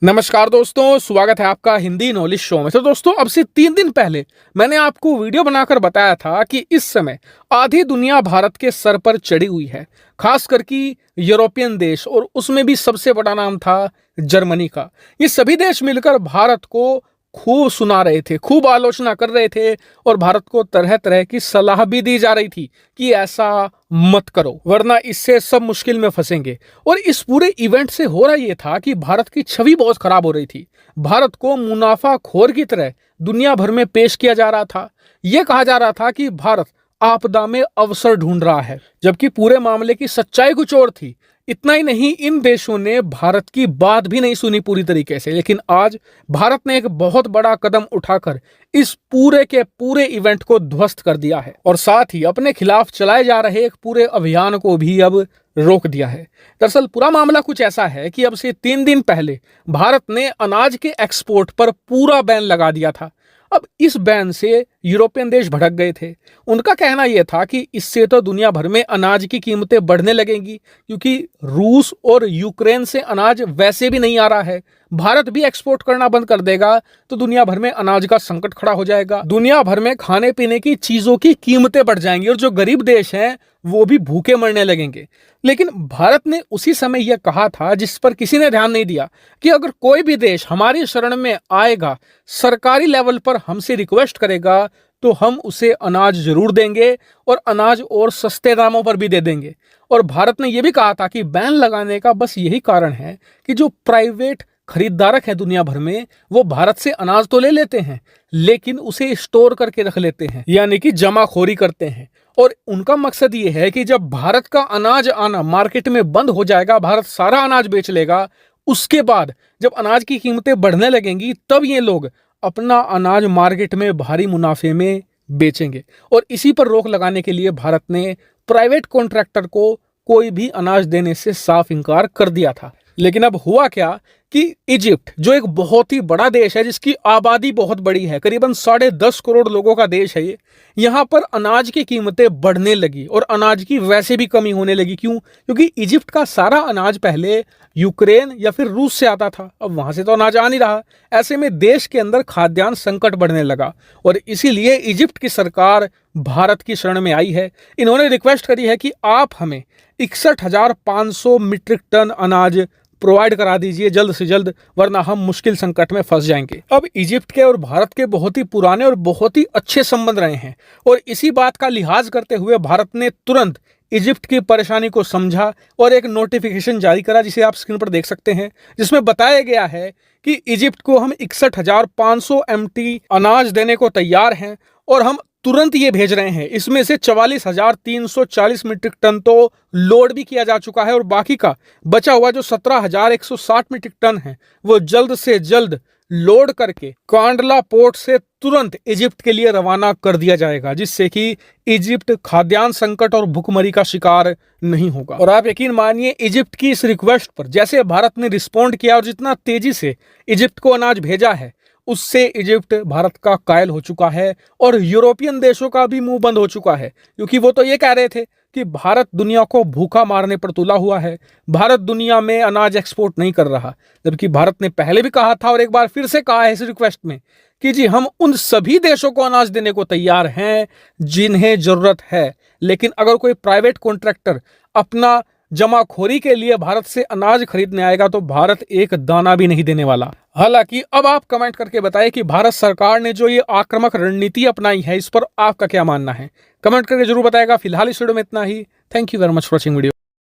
नमस्कार दोस्तों, स्वागत है आपका हिंदी नॉलेज शो में। तो दोस्तों, अब से 3 दिन पहले मैंने आपको वीडियो बनाकर बताया था कि इस समय आधी दुनिया भारत के सर पर चढ़ी हुई है, खासकर कि यूरोपियन देश, और उसमें भी सबसे बड़ा नाम था जर्मनी का। ये सभी देश मिलकर भारत को खूब सुना रहे थे, खूब आलोचना कर रहे थे, और भारत को तरह तरह की सलाह भी दी जा रही थी कि ऐसा मत करो वरना इससे सब मुश्किल में फंसेंगे। और इस पूरे इवेंट से हो रहा ये था कि भारत की छवि बहुत खराब हो रही थी। भारत को मुनाफाखोर की तरह दुनिया भर में पेश किया जा रहा था। यह कहा जा रहा था कि भारत आपदा में अवसर ढूंढ रहा है, जबकि पूरे मामले की सच्चाई कुछ और थी। इतना ही नहीं, इन देशों ने भारत की बात भी नहीं सुनी पूरी तरीके से। लेकिन आज भारत ने एक बहुत बड़ा कदम उठाकर इस पूरे के पूरे इवेंट को ध्वस्त कर दिया है, और साथ ही अपने खिलाफ चलाए जा रहे एक पूरे अभियान को भी अब रोक दिया है। दरअसल पूरा मामला कुछ ऐसा है कि अब से 3 दिन पहले भारत ने अनाज के एक्सपोर्ट पर पूरा बैन लगा दिया था। अब इस बैन से यूरोपियन देश भड़क गए थे। उनका कहना यह था कि इससे तो दुनिया भर में अनाज की कीमतें बढ़ने लगेंगी, क्योंकि रूस और यूक्रेन से अनाज वैसे भी नहीं आ रहा है। भारत भी एक्सपोर्ट करना बंद कर देगा तो दुनिया भर में अनाज का संकट खड़ा हो जाएगा। दुनिया भर में खाने पीने की चीजों की कीमतें बढ़ जाएंगी, और जो गरीब देश हैं वो भी भूखे मरने लगेंगे। लेकिन भारत ने उसी समय यह कहा था, जिस पर किसी ने ध्यान नहीं दिया, कि अगर कोई भी देश हमारी शरण में आएगा, सरकारी लेवल पर हमसे रिक्वेस्ट करेगा, तो हम उसे अनाज जरूर देंगे, और अनाज और सस्ते दामों पर भी दे देंगे। और भारत ने यह भी कहा था कि बैन लगाने का बस यही कारण है कि जो प्राइवेट खरीदारक है दुनिया भर में, वो भारत से अनाज तो ले लेते हैं, लेकिन उसे स्टोर करके रख लेते हैं, यानी कि जमाखोरी करते हैं। और उनका मकसद ये है कि जब भारत का अनाज आना मार्केट में बंद हो जाएगा, भारत सारा अनाज बेच लेगा, उसके बाद जब अनाज की कीमतें बढ़ने लगेंगी, तब ये लोग अपना अनाज मार्केट में भारी मुनाफे में बेचेंगे। और इसी पर रोक लगाने के लिए भारत ने प्राइवेट कॉन्ट्रैक्टर को कोई भी अनाज देने से साफ इनकार कर दिया था। लेकिन अब हुआ क्या कि इजिप्ट, जो एक बहुत ही बड़ा देश है, जिसकी आबादी बहुत बड़ी है, करीबन 10.5 करोड़ लोगों का देश है ये, यहाँ पर अनाज की कीमतें बढ़ने लगी और अनाज की वैसे भी कमी होने लगी। क्यों? क्योंकि इजिप्ट का सारा अनाज पहले यूक्रेन या फिर रूस से आता था, अब वहां से तो अनाज आ नहीं रहा। ऐसे में देश के अंदर खाद्यान्न संकट बढ़ने लगा, और इसीलिए इजिप्ट की सरकार भारत की शरण में आई है। इन्होंने रिक्वेस्ट करी है कि आप हमें 61,500 मीट्रिक टन अनाज प्रोवाइड करा दीजिए जल्द से जल्द, वरना हम मुश्किल संकट में फंस जाएंगे। अब इजिप्ट के और भारत के बहुत ही पुराने और बहुत ही अच्छे संबंध रहे हैं, और इसी बात का लिहाज करते हुए भारत ने तुरंत इजिप्ट की परेशानी को समझा और एक नोटिफिकेशन जारी करा, जिसे आप स्क्रीन पर देख सकते हैं, जिसमें बताया गया है कि इजिप्ट को हम 61,500 MT अनाज देने को तैयार हैं, और हम तुरंत ये भेज रहे हैं। इसमें से 44,340 मीट्रिक टन तो लोड भी किया जा चुका है, और बाकी का बचा हुआ जो 17,160 मीट्रिक टन है, वो जल्द से जल्द लोड करके कांडला पोर्ट से तुरंत इजिप्ट के लिए रवाना कर दिया जाएगा, जिससे कि इजिप्ट खाद्यान्न संकट और भुखमरी का शिकार नहीं होगा। और आप यकीन मानिए, इजिप्ट की इस रिक्वेस्ट पर जैसे भारत ने रिस्पॉन्ड किया और जितना तेजी से इजिप्ट को अनाज भेजा है, उससे इजिप्ट भारत का कायल हो चुका है, और यूरोपियन देशों का भी मुंह बंद हो चुका है, क्योंकि वो तो ये कह रहे थे कि भारत दुनिया को भूखा मारने पर तुला हुआ है, भारत दुनिया में अनाज एक्सपोर्ट नहीं कर रहा। जबकि भारत ने पहले भी कहा था और एक बार फिर से कहा है इस रिक्वेस्ट में कि जी, हम उन सभी देशों को अनाज देने को तैयार हैं जिन्हें जरूरत है, लेकिन अगर कोई प्राइवेट कॉन्ट्रैक्टर अपना जमाखोरी के लिए भारत से अनाज खरीदने आएगा तो भारत एक दाना भी नहीं देने वाला। हालांकि अब आप कमेंट करके बताएं कि भारत सरकार ने जो ये आक्रामक रणनीति अपनाई है, इस पर आपका क्या मानना है। कमेंट करके जरूर बताएगा। फिलहाल इस वीडियो में इतना ही। Thank you very much for watching video.